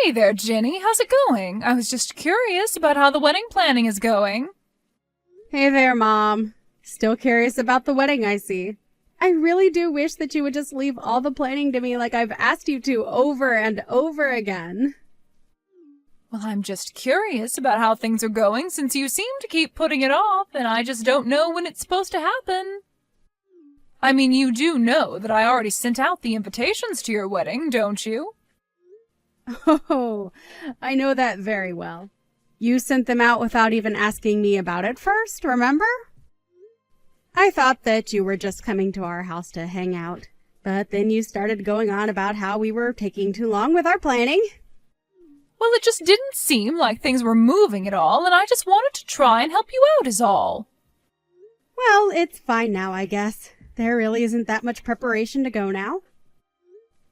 Hey there, Jenny. How's it going? I was just curious about how the wedding planning is going. Hey there, Mom. Still curious about the wedding, I see. I really do wish that you would just leave all the planning to me like I've asked you to over and over again. Well, I'm just curious about how things are going since you seem to keep putting it off and I just don't know when it's supposed to happen. I mean, you do know that I already sent out the invitations to your wedding, don't you? Oh, I know that very well. You sent them out without even asking me about it first, remember? I thought that you were just coming to our house to hang out, but then you started going on about how we were taking too long with our planning. Well, it just didn't seem like things were moving at all, and I just wanted to try and help you out is all. Well, it's fine now, I guess. There really isn't that much preparation to go now.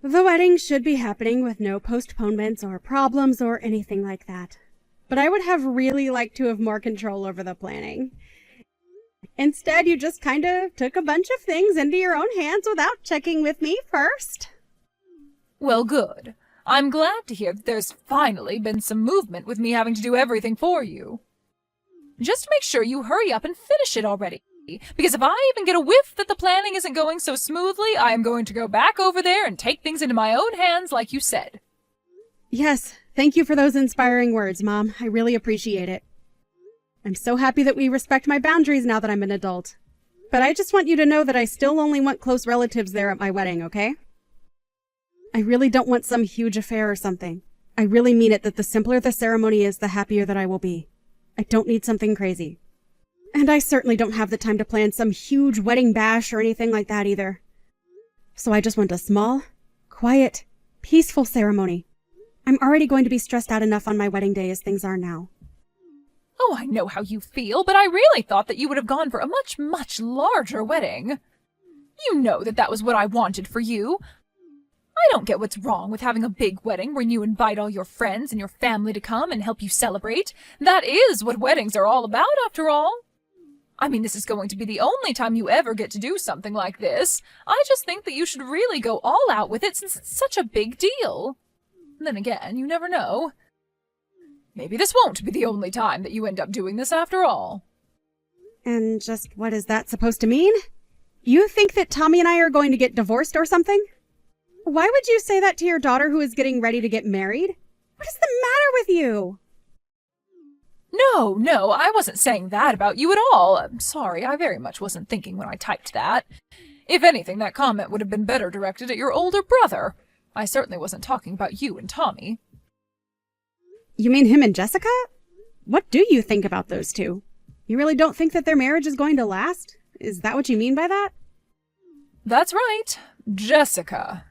The wedding should be happening with no postponements or problems or anything like that. But I would have really liked to have more control over the planning. Instead, you just kind of took a bunch of things into your own hands without checking with me first. Well, good. I'm glad to hear that there's finally been some movement with me having to do everything for you. Just make sure you hurry up and finish it already. Because if I even get a whiff that the planning isn't going so smoothly, I am going to go back over there and take things into my own hands like you said. Yes, thank you for those inspiring words, Mom. I really appreciate it. I'm so happy that we respect my boundaries now that I'm an adult. But I just want you to know that I still only want close relatives there at my wedding, okay? I really don't want some huge affair or something. I really mean it that the simpler the ceremony is, the happier that I will be. I don't need something crazy. And I certainly don't have the time to plan some huge wedding bash or anything like that either. So I just want a small, quiet, peaceful ceremony. I'm already going to be stressed out enough on my wedding day as things are now. Oh, I know how you feel, but I really thought that you would have gone for a much, much larger wedding. You know that that was what I wanted for you. I don't get what's wrong with having a big wedding where you invite all your friends and your family to come and help you celebrate. That is what weddings are all about, after all. I mean, this is going to be the only time you ever get to do something like this. I just think that you should really go all out with it since it's such a big deal. Then again, you never know. Maybe this won't be the only time that you end up doing this after all. And just what is that supposed to mean? You think that Tommy and I are going to get divorced or something? Why would you say that to your daughter who is getting ready to get married? What is the matter with you? No, I wasn't saying that about you at all. I'm sorry, I very much wasn't thinking when I typed that. If anything, that comment would have been better directed at your older brother. I certainly wasn't talking about you and Tommy. You mean him and Jessica? What do you think about those two? You really don't think that their marriage is going to last? Is that what you mean by that? That's right. Jessica.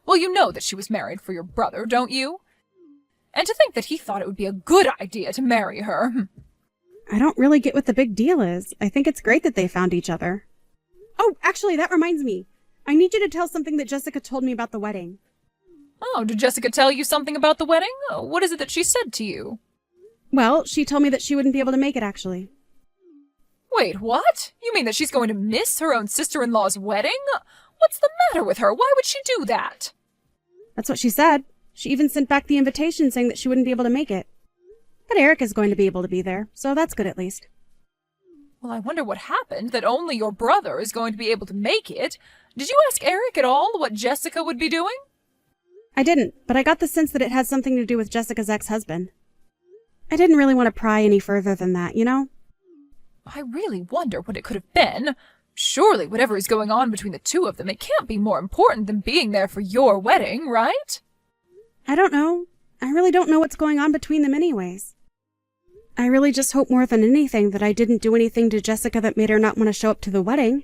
Well, you know that she was married for your brother, don't you? And to think that he thought it would be a good idea to marry her. I don't really get what the big deal is. I think it's great that they found each other. Oh, actually, that reminds me. I need you to tell something that Jessica told me about the wedding. Oh, did Jessica tell you something about the wedding? What is it that she said to you? Well, she told me that she wouldn't be able to make it, actually. Wait, what? You mean that she's going to miss her own sister-in-law's wedding? What's the matter with her? Why would she do that? That's what she said. She even sent back the invitation saying that she wouldn't be able to make it. But Eric is going to be able to be there, so that's good at least. Well, I wonder what happened that only your brother is going to be able to make it. Did you ask Eric at all what Jessica would be doing? I didn't, but I got the sense that it had something to do with Jessica's ex-husband. I didn't really want to pry any further than that, you know? I really wonder what it could have been. Surely whatever is going on between the two of them, it can't be more important than being there for your wedding, right? I don't know. I really don't know what's going on between them anyways. I really just hope more than anything that I didn't do anything to Jessica that made her not want to show up to the wedding.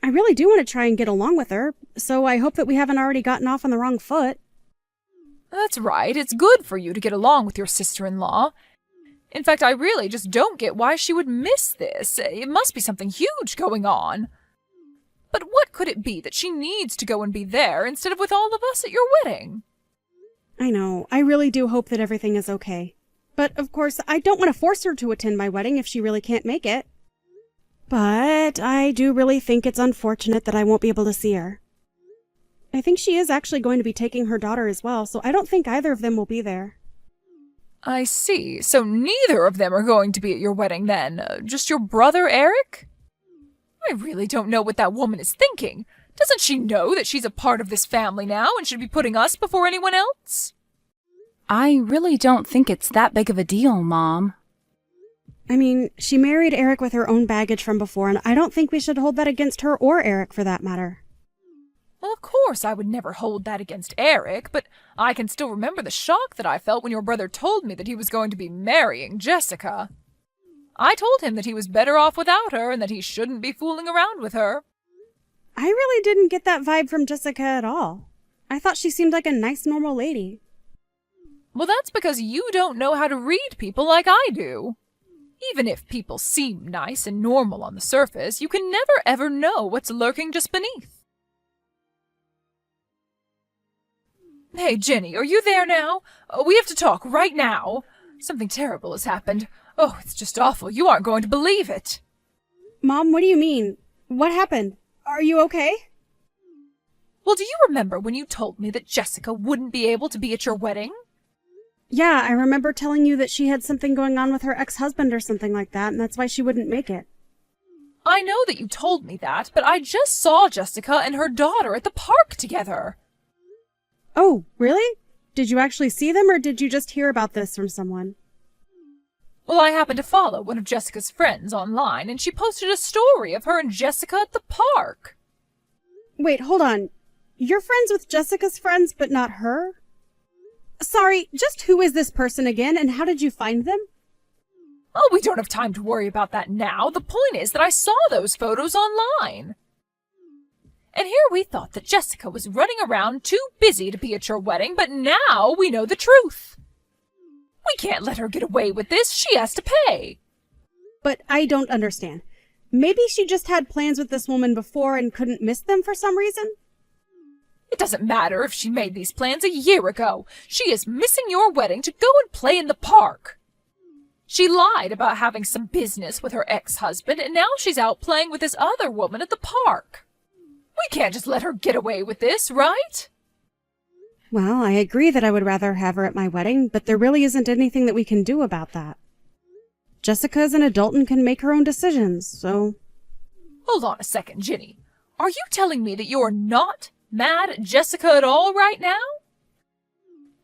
I really do want to try and get along with her, so I hope that we haven't already gotten off on the wrong foot. That's right. It's good for you to get along with your sister-in-law. In fact, I really just don't get why she would miss this. It must be something huge going on. But what could it be that she needs to go and be there instead of with all of us at your wedding? I know. I really do hope that everything is okay. But, of course, I don't want to force her to attend my wedding if she really can't make it. But I do really think it's unfortunate that I won't be able to see her. I think she is actually going to be taking her daughter as well, so I don't think either of them will be there. I see. So neither of them are going to be at your wedding then. Just your brother, Eric? I really don't know what that woman is thinking. Doesn't she know that she's a part of this family now and should be putting us before anyone else? I really don't think it's that big of a deal, Mom. I mean, she married Eric with her own baggage from before, and I don't think we should hold that against her or Eric for that matter. Well, of course, I would never hold that against Eric, but I can still remember the shock that I felt when your brother told me that he was going to be marrying Jessica. I told him that he was better off without her and that he shouldn't be fooling around with her. I really didn't get that vibe from Jessica at all. I thought she seemed like a nice, normal lady. Well, that's because you don't know how to read people like I do. Even if people seem nice and normal on the surface, you can never ever know what's lurking just beneath. Hey, Jenny, are you there now? We have to talk right now. Something terrible has happened. Oh, it's just awful. You aren't going to believe it. Mom, what do you mean? What happened? Are you okay? Well, do you remember when you told me that Jessica wouldn't be able to be at your wedding? Yeah, I remember telling you that she had something going on with her ex-husband or something like that, and that's why she wouldn't make it. I know that you told me that, but I just saw Jessica and her daughter at the park together. Oh, really? Did you actually see them, or did you just hear about this from someone? Well, I happened to follow one of Jessica's friends online, and she posted a story of her and Jessica at the park. Wait, hold on. You're friends with Jessica's friends, but not her? Sorry, just who is this person again, and how did you find them? Oh, we don't have time to worry about that now. The point is that I saw those photos online. And here we thought that Jessica was running around too busy to be at your wedding, but now we know the truth. We can't let her get away with this. She has to pay. But I don't understand. Maybe she just had plans with this woman before and couldn't miss them for some reason? It doesn't matter if she made these plans a year ago. She is missing your wedding to go and play in the park. She lied about having some business with her ex-husband, and now she's out playing with this other woman at the park. We can't just let her get away with this, right? Well, I agree that I would rather have her at my wedding, but there really isn't anything that we can do about that. Jessica is an adult and can make her own decisions, so... Hold on a second, Ginny. Are you telling me that you're not mad at Jessica at all right now?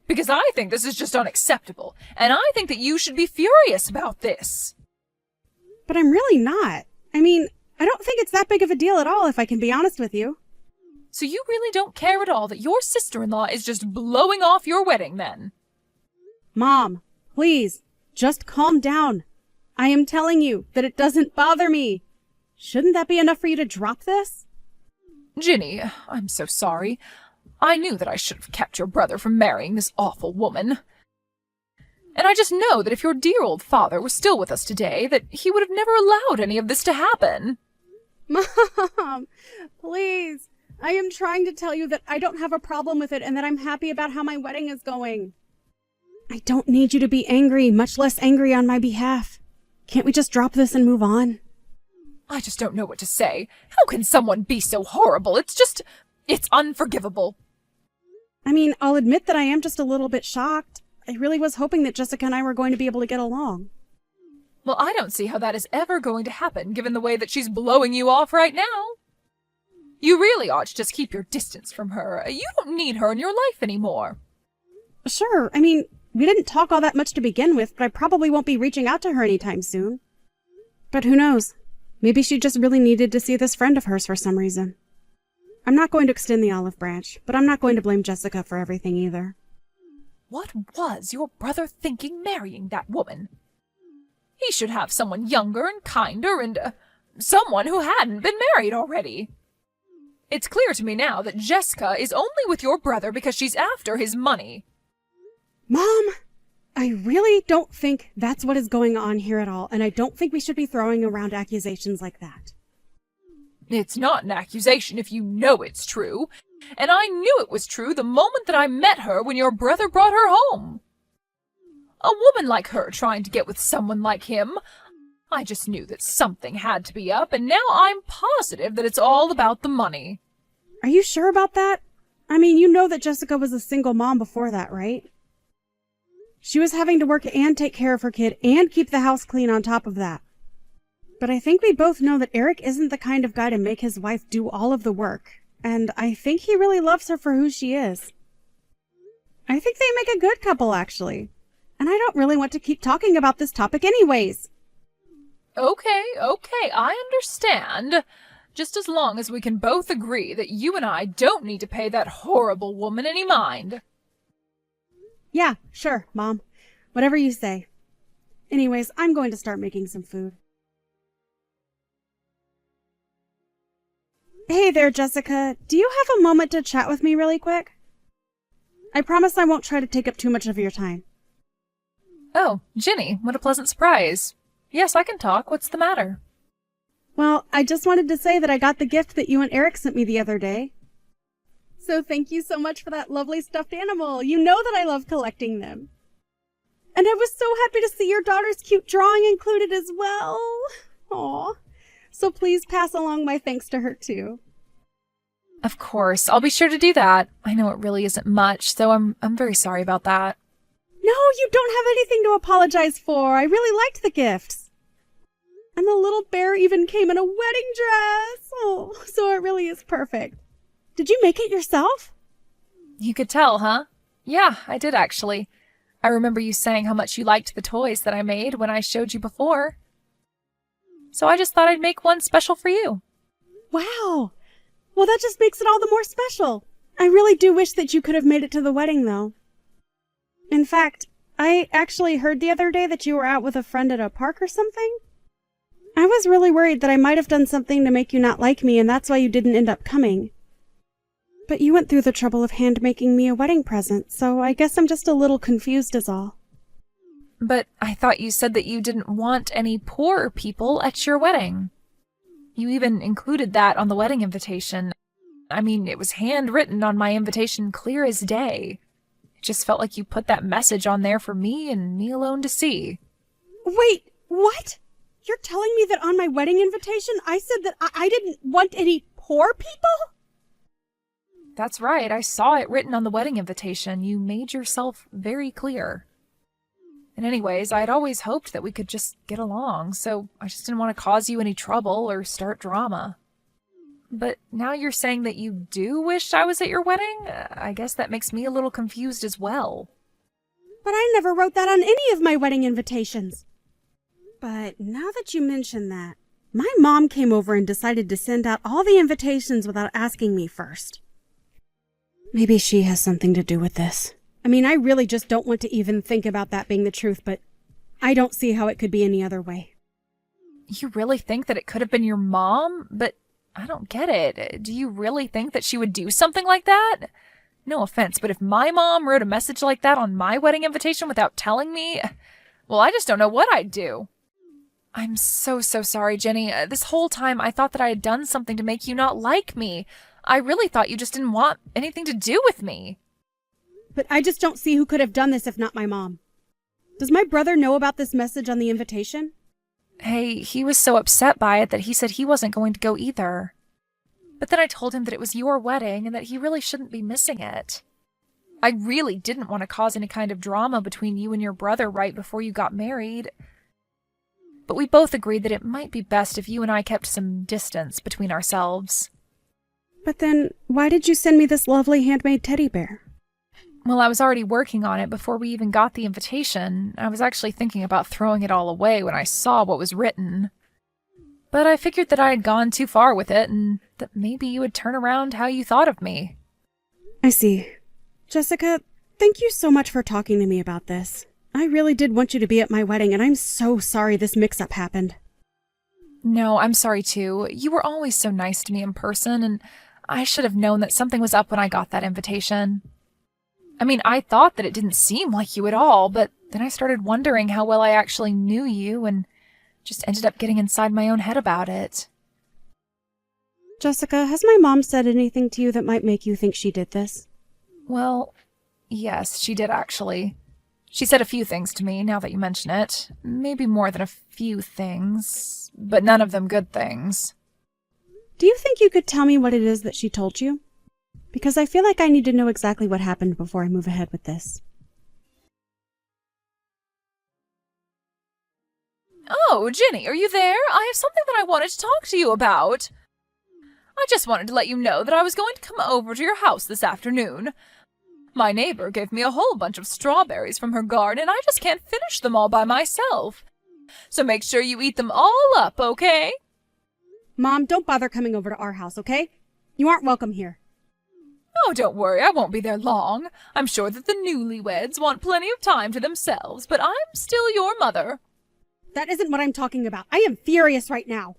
Because I think this is just unacceptable, and I think that you should be furious about this. But I'm really not. I mean, I don't think it's that big of a deal at all, if I can be honest with you. So you really don't care at all that your sister-in-law is just blowing off your wedding, then? Mom, please, just calm down. I am telling you that it doesn't bother me. Shouldn't that be enough for you to drop this? Ginny, I'm so sorry. I knew that I should have kept your brother from marrying this awful woman. And I just know that if your dear old father was still with us today, that he would have never allowed any of this to happen. Mom, please. I am trying to tell you that I don't have a problem with it and that I'm happy about how my wedding is going. I don't need you to be angry, much less angry on my behalf. Can't we just drop this and move on? I just don't know what to say. How can someone be so horrible? It's unforgivable. I mean, I'll admit that I am just a little bit shocked. I really was hoping that Jessica and I were going to be able to get along. Well, I don't see how that is ever going to happen, given the way that she's blowing you off right now. You really ought to just keep your distance from her. You don't need her in your life anymore. Sure, I mean, we didn't talk all that much to begin with, but I probably won't be reaching out to her anytime soon. But who knows? Maybe she just really needed to see this friend of hers for some reason. I'm not going to extend the olive branch, but I'm not going to blame Jessica for everything either. What was your brother thinking marrying that woman? He should have someone younger and kinder and someone who hadn't been married already. It's clear to me now that Jessica is only with your brother because she's after his money. Mom, I really don't think that's what is going on here at all, and I don't think we should be throwing around accusations like that. It's not an accusation if you know it's true, and I knew it was true the moment that I met her when your brother brought her home. A woman like her trying to get with someone like him. I just knew that something had to be up, and now I'm positive that it's all about the money. Are you sure about that? I mean, you know that Jessica was a single mom before that, right? She was having to work and take care of her kid and keep the house clean on top of that. But I think we both know that Eric isn't the kind of guy to make his wife do all of the work. And I think he really loves her for who she is. I think they make a good couple, actually. And I don't really want to keep talking about this topic anyways. Okay, I understand. Just as long as we can both agree that you and I don't need to pay that horrible woman any mind. Yeah, sure, Mom. Whatever you say. Anyways, I'm going to start making some food. Hey there, Jessica. Do you have a moment to chat with me really quick? I promise I won't try to take up too much of your time. Oh, Ginny, what a pleasant surprise. Yes, I can talk. What's the matter? Well, I just wanted to say that I got the gift that you and Eric sent me the other day. So thank you so much for that lovely stuffed animal. You know that I love collecting them. And I was so happy to see your daughter's cute drawing included as well. Aw. So please pass along my thanks to her too. Of course, I'll be sure to do that. I know it really isn't much, so I'm very sorry about that. No, you don't have anything to apologize for. I really liked the gifts. And the little bear even came in a wedding dress. Oh, so it really is perfect. Did you make it yourself? You could tell, huh? Yeah, I did actually. I remember you saying how much you liked the toys that I made when I showed you before. So I just thought I'd make one special for you. Wow. Well, that just makes it all the more special. I really do wish that you could have made it to the wedding, though. In fact, I actually heard the other day that you were out with a friend at a park or something. I was really worried that I might have done something to make you not like me, and that's why you didn't end up coming. But you went through the trouble of hand-making me a wedding present, so I guess I'm just a little confused is all. But I thought you said that you didn't want any poor people at your wedding. You even included that on the wedding invitation. I mean, it was handwritten on my invitation clear as day. It just felt like you put that message on there for me and me alone to see. Wait, what? You're telling me that on my wedding invitation I said that I didn't want any poor people? That's right, I saw it written on the wedding invitation. You made yourself very clear. And anyways, I'd always hoped that we could just get along, so I just didn't want to cause you any trouble or start drama. But now you're saying that you do wish I was at your wedding? I guess that makes me a little confused as well. But I never wrote that on any of my wedding invitations. But now that you mention that, my mom came over and decided to send out all the invitations without asking me first. Maybe she has something to do with this. I mean, I really just don't want to even think about that being the truth, but I don't see how it could be any other way. You really think that it could have been your mom? But I don't get it. Do you really think that she would do something like that? No offense, but if my mom wrote a message like that on my wedding invitation without telling me, well, I just don't know what I'd do. I'm so sorry, Jenny. This whole time I thought that I had done something to make you not like me. I really thought you just didn't want anything to do with me. But I just don't see who could have done this if not my mom. Does my brother know about this message on the invitation? Hey, he was so upset by it that he said he wasn't going to go either. But then I told him that it was your wedding and that he really shouldn't be missing it. I really didn't want to cause any kind of drama between you and your brother right before you got married. But we both agreed that it might be best if you and I kept some distance between ourselves. But then, why did you send me this lovely handmade teddy bear? Well, I was already working on it before we even got the invitation. I was actually thinking about throwing it all away when I saw what was written. But I figured that I had gone too far with it and that maybe you would turn around how you thought of me. I see. Jessica, thank you so much for talking to me about this. I really did want you to be at my wedding, and I'm so sorry this mix-up happened. No, I'm sorry too. You were always so nice to me in person, and I should have known that something was up when I got that invitation. I mean, I thought that it didn't seem like you at all, but then I started wondering how well I actually knew you and just ended up getting inside my own head about it. Jessica, has my mom said anything to you that might make you think she did this? Well, yes, she did actually. She said a few things to me, now that you mention it. Maybe more than a few things, but none of them good things. Do you think you could tell me what it is that she told you? because I feel like I need to know exactly what happened before I move ahead with this. Oh, Ginny, are you there? I have something that I wanted to talk to you about. I just wanted to let you know that I was going to come over to your house this afternoon. My neighbor gave me a whole bunch of strawberries from her garden, and I just can't finish them all by myself. So make sure you eat them all up, okay? Mom, don't bother coming over to our house, okay? You aren't welcome here. Oh, don't worry, I won't be there long. I'm sure that the newlyweds want plenty of time to themselves, but I'm still your mother. That isn't what I'm talking about. I am furious right now.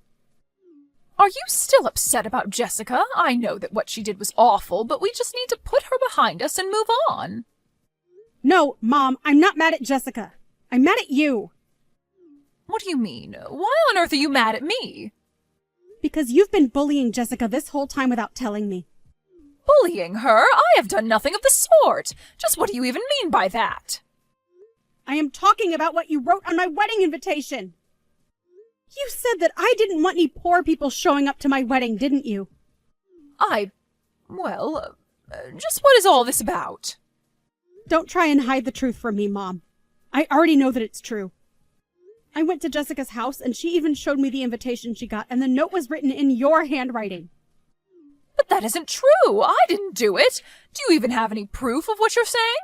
Are you still upset about Jessica? I know that what she did was awful, but we just need to put her behind us and move on. No, Mom, I'm not mad at Jessica. I'm mad at you. What do you mean? Why on earth are you mad at me? Because you've been bullying Jessica this whole time without telling me. Bullying her? I have done nothing of the sort. Just what do you even mean by that? I am talking about what you wrote on my wedding invitation. You said that I didn't want any poor people showing up to my wedding, didn't you? Well, just what is all this about? Don't try and hide the truth from me, Mom. I already know that it's true. I went to Jessica's house and she even showed me the invitation she got, and the note was written in your handwriting. But that isn't true. I didn't do it. Do you even have any proof of what you're saying?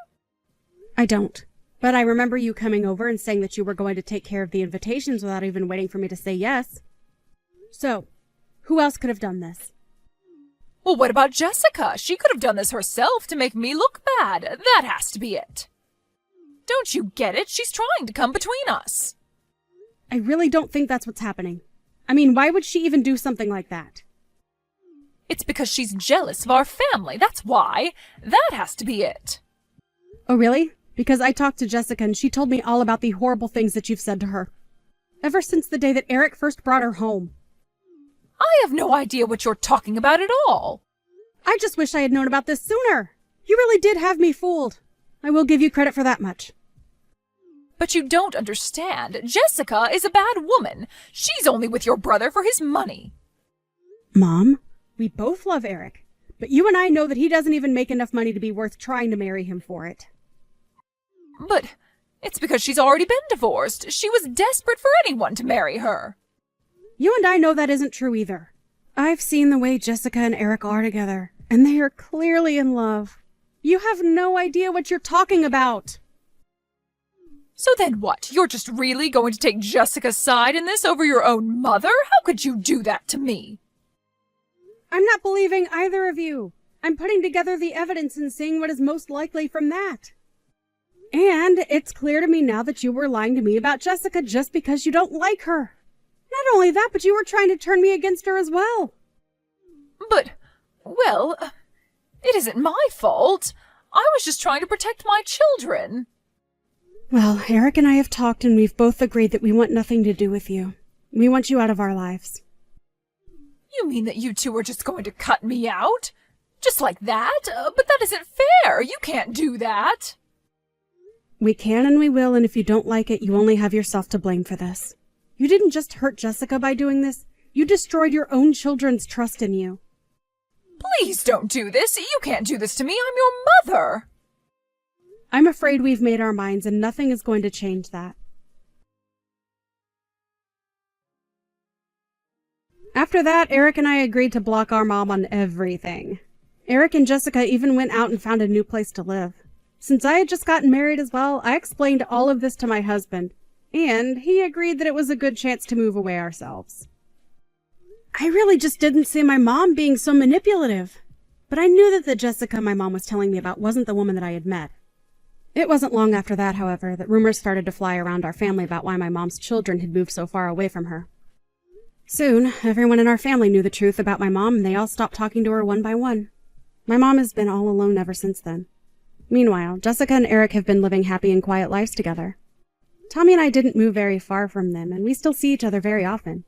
I don't. But I remember you coming over and saying that you were going to take care of the invitations without even waiting for me to say yes. So, who else could have done this? Well, what about Jessica? She could have done this herself to make me look bad. That has to be it. Don't you get it? She's trying to come between us. I really don't think that's what's happening. I mean, why would she even do something like that? It's because she's jealous of our family. That's why. That has to be it. Oh, really? Because I talked to Jessica and she told me all about the horrible things that you've said to her. Ever since the day that Eric first brought her home. I have no idea what you're talking about at all. I just wish I had known about this sooner. You really did have me fooled. I will give you credit for that much. But you don't understand. Jessica is a bad woman. She's only with your brother for his money. Mom, we both love Eric, but you and I know that he doesn't even make enough money to be worth trying to marry him for it. But it's because she's already been divorced. She was desperate for anyone to marry her. You and I know that isn't true either. I've seen the way Jessica and Eric are together, and they are clearly in love. You have no idea what you're talking about. So then what? You're just really going to take Jessica's side in this over your own mother? How could you do that to me? I'm not believing either of you. I'm putting together the evidence and seeing what is most likely from that. And it's clear to me now that you were lying to me about Jessica just because you don't like her. Not only that, but you were trying to turn me against her as well. But, well, it isn't my fault. I was just trying to protect my children. Well, Eric and I have talked and we've both agreed that we want nothing to do with you. We want you out of our lives. You mean that you two are just going to cut me out? Just like that? But that isn't fair. You can't do that. We can and we will, and if you don't like it, you only have yourself to blame for this. You didn't just hurt Jessica by doing this. You destroyed your own children's trust in you. Please don't do this. You can't do this to me. I'm your mother. I'm afraid we've made our minds and nothing is going to change that. After that, Eric and I agreed to block our mom on everything. Eric and Jessica even went out and found a new place to live. Since I had just gotten married as well, I explained all of this to my husband, and he agreed that it was a good chance to move away ourselves. I really just didn't see my mom being so manipulative, but I knew that the Jessica my mom was telling me about wasn't the woman that I had met. It wasn't long after that, however, that rumors started to fly around our family about why my mom's children had moved so far away from her. Soon, everyone in our family knew the truth about my mom, and they all stopped talking to her one by one. My mom has been all alone ever since then. Meanwhile, Jessica and Eric have been living happy and quiet lives together. Tommy and I didn't move very far from them, and we still see each other very often.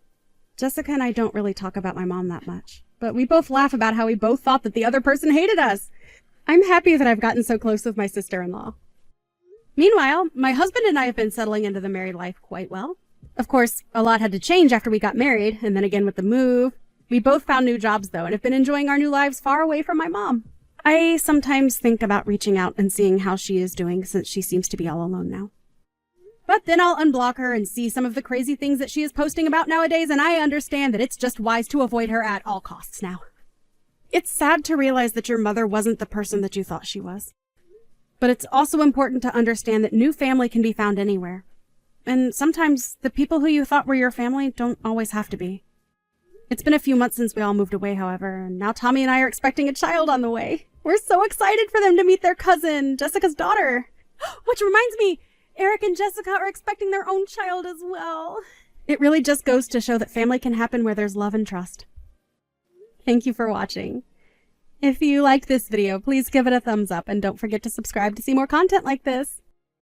Jessica and I don't really talk about my mom that much, but we both laugh about how we both thought that the other person hated us. I'm happy that I've gotten so close with my sister-in-law. Meanwhile, my husband and I have been settling into the married life quite well. Of course, a lot had to change after we got married, and then again with the move. We both found new jobs, though, and have been enjoying our new lives far away from my mom. I sometimes think about reaching out and seeing how she is doing since she seems to be all alone now. But then I'll unblock her and see some of the crazy things that she is posting about nowadays, and I understand that it's just wise to avoid her at all costs now. It's sad to realize that your mother wasn't the person that you thought she was. But it's also important to understand that new family can be found anywhere. And sometimes the people who you thought were your family don't always have to be. It's been a few months since we all moved away, however, and now Tommy and I are expecting a child on the way. We're so excited for them to meet their cousin, Jessica's daughter. Which reminds me, Eric and Jessica are expecting their own child as well. It really just goes to show that family can happen where there's love and trust. Thank you for watching. If you liked this video, please give it a thumbs up and don't forget to subscribe to see more content like this.